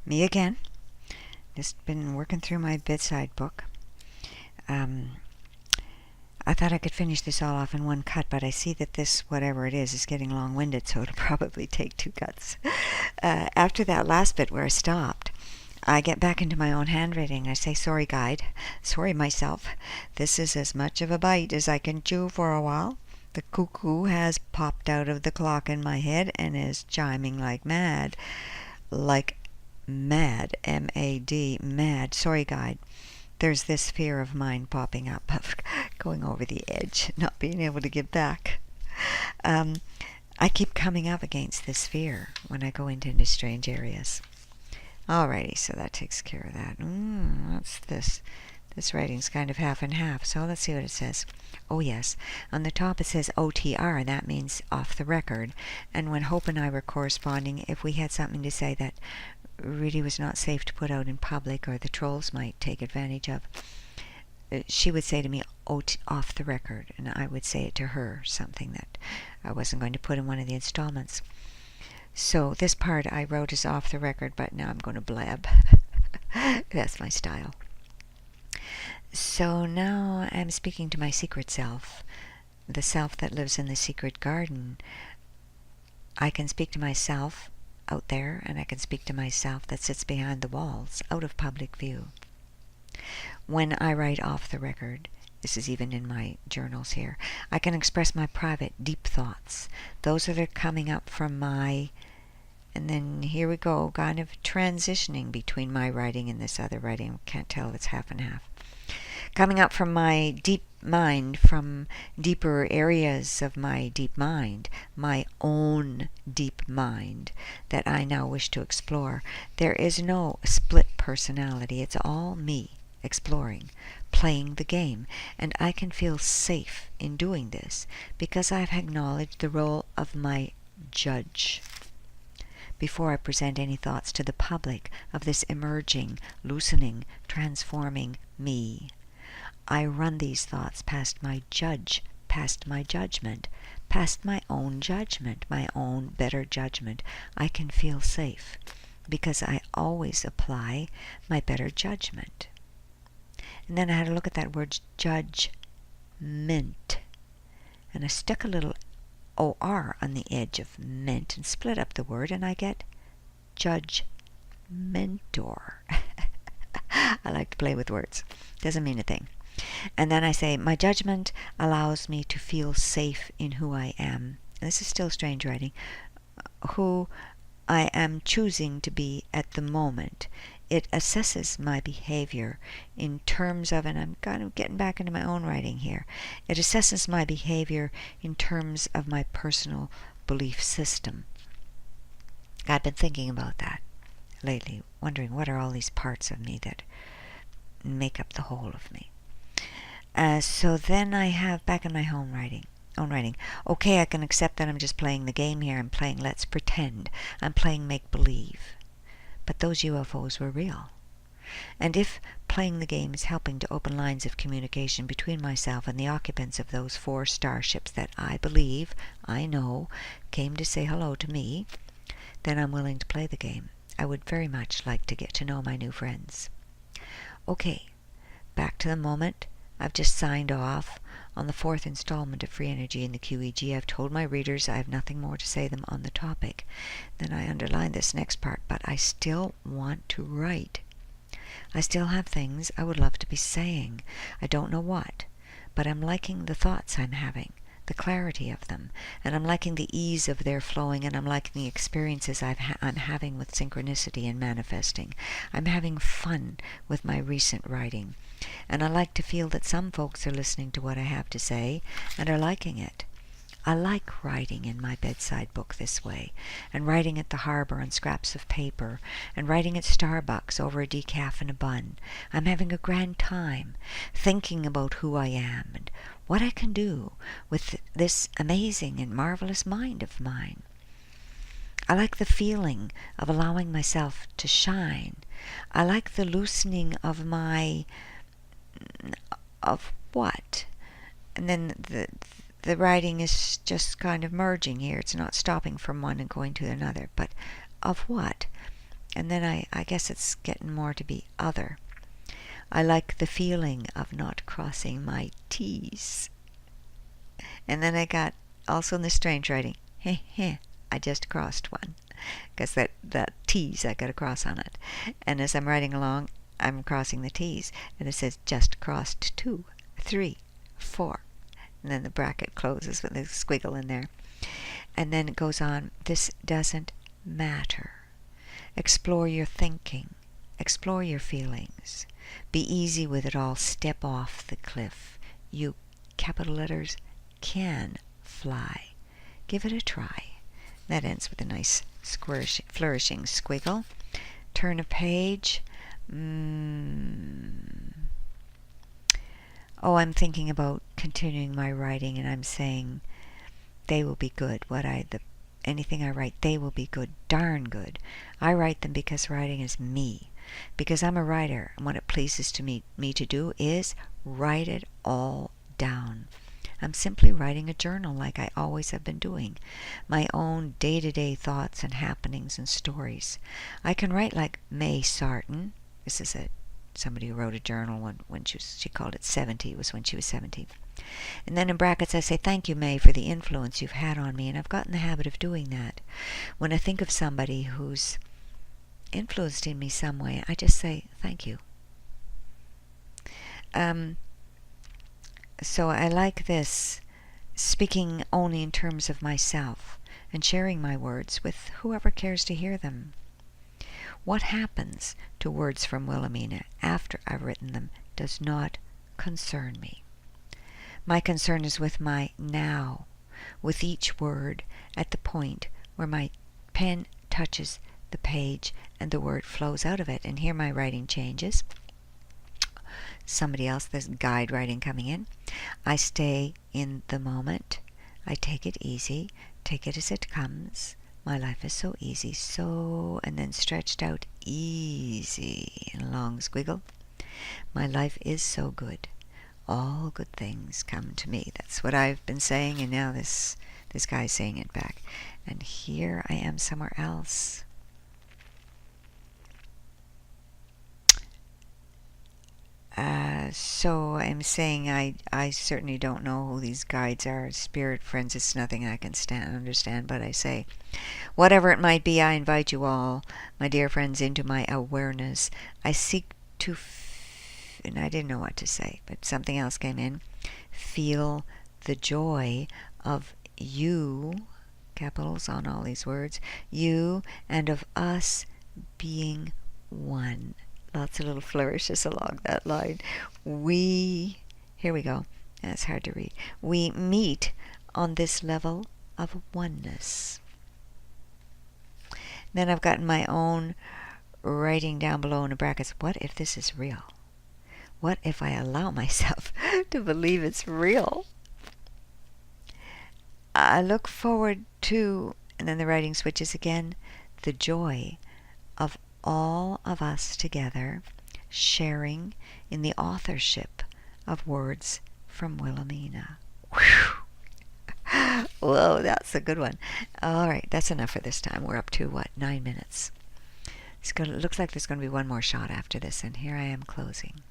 Me again. Just been working through my bedside book. I thought I could finish this all off in one cut, but I see that this, whatever it is getting long-winded, so it'll probably take two cuts. After that last bit where I stopped, I get back into my own handwriting. I say, sorry, guide. Sorry, myself. This is as much of a bite as I can chew for a while. The cuckoo has popped out of the clock in my head and is chiming like mad. Like mad, M-A-D, mad. Sorry, guide. There's this fear of mine popping up of going over the edge, not being able to get back. I keep coming up against this fear when I go into strange areas. Alrighty, so that takes care of that. What's this? This writing's kind of half and half, so let's see what it says. Oh yes, on the top it says OTR, and that means off the record. And when Hope and I were corresponding, if we had something to say that really was not safe to put out in public or the trolls might take advantage of, she would say to me, off the record, and I would say it to her, something that I wasn't going to put in one of the installments. So this part I wrote is off the record, but now I'm going to blab. That's my style. So now I'm speaking to my secret self, the self that lives in the secret garden. I can speak to myself out there, and I can speak to myself that sits behind the walls, out of public view. When I write off the record, this is even in my journals here, I can express my private, deep thoughts, those that are coming up from my, and then here we go, kind of transitioning between my writing and this other writing. Can't tell if it's half and half. Coming up from my deep mind, from deeper areas of my deep mind, my own deep mind that I now wish to explore. There is no split personality. It's all me exploring, playing the game, and I can feel safe in doing this because I've acknowledged the role of my judge before I present any thoughts to the public of this emerging, loosening, transforming me. I run these thoughts past my judge, past my judgment, past my own judgment, my own better judgment. I can feel safe because I always apply my better judgment. And then I had to look at that word judgment, and I stuck a little OR on the edge of ment and split up the word, and I get judge mentor. I like to play with words. Doesn't mean a thing. And then I say, my judgment allows me to feel safe in who I am. This is still strange writing. Who I am choosing to be at the moment. It assesses my behavior in terms of, and I'm kind of getting back into my own writing here, it assesses my behavior in terms of my personal belief system. I've been thinking about that lately, wondering what are all these parts of me that make up the whole of me. So then I have back in my own writing. Okay, I can accept that I'm just playing the game here. I'm playing let's pretend. I'm playing make-believe. But those UFOs were real. And if playing the game is helping to open lines of communication between myself and the occupants of those 4 starships that I believe, I know, came to say hello to me, then I'm willing to play the game. I would very much like to get to know my new friends. Okay, back to the moment. I've just signed off on the 4th installment of Free Energy in the QEG. I've told my readers I have nothing more to say them on the topic. Then I underline this next part, but I still want to write. I still have things I would love to be saying. I don't know what, but I'm liking the thoughts I'm having, the clarity of them, and I'm liking the ease of their flowing, and I'm liking the experiences I'm having with synchronicity and manifesting. I'm having fun with my recent writing, and I like to feel that some folks are listening to what I have to say and are liking it. I like writing in my bedside book this way, and writing at the harbor on scraps of paper, and writing at Starbucks over a decaf and a bun. I'm having a grand time, thinking about who I am and what I can do with this amazing and marvelous mind of mine. I like the feeling of allowing myself to shine. I like the loosening of my... of what? And then the writing is just kind of merging here. It's not stopping from one and going to another. But of what? And then I guess it's getting more to be other. I like the feeling of not crossing my T's. And then I got, also in the strange writing, heh heh, I just crossed one. Because that T's, I got a cross on it. And as I'm writing along, I'm crossing the T's. And it says, just crossed 2, 3, 4. And then the bracket closes with a squiggle in there. And then it goes on, this doesn't matter. Explore your thinking. Explore your feelings. Be easy with it all. Step off the cliff. You, capital letters, can fly. Give it a try. That ends with a nice flourishing squiggle. Turn a page. Oh, I'm thinking about continuing my writing, and I'm saying they will be good. Anything I write, they will be good, darn good. I write them because writing is me. Because I'm a writer, and what it pleases me to do is write it all down. I'm simply writing a journal like I always have been doing. My own day-to-day thoughts and happenings and stories. I can write like May Sarton. This is somebody who wrote a journal when she called it 70. It was when she was 70. And then in brackets I say, thank you, May, for the influence you've had on me. And I've gotten the habit of doing that. When I think of somebody who's influenced in me some way, I just say, thank you. So I like this, speaking only in terms of myself and sharing my words with whoever cares to hear them. What happens to words from Wilhelmina after I've written them does not concern me. My concern is with my now, with each word at the point where my pen touches the page and the word flows out of it. And here my writing changes. Somebody else, there's guide writing coming in. I stay in the moment. I take it easy, take it as it comes. My life is so easy, and then stretched out, easy, and a long squiggle. My life is so good. All good things come to me. That's what I've been saying, and now this guy's saying it back. And here I am somewhere else. So I'm saying I certainly don't know who these guides are. Spirit friends, it's nothing I can understand, but I say, whatever it might be, I invite you all, my dear friends, into my awareness. I seek to, and I didn't know what to say, but something else came in. Feel the joy of you, capitals on all these words, you and of us being one. Lots of little flourishes along that line. Here we go. That's hard to read. We meet on this level of oneness. Then I've got my own writing down below in the brackets. What if this is real? What if I allow myself to believe it's real? I look forward to, and then the writing switches again, the joy of all of us together sharing in the authorship of words from Wilhelmina. Whew. Whoa, that's a good one. All right, that's enough for this time. We're up to, 9 minutes? It looks like there's going to be one more shot after this, and here I am closing.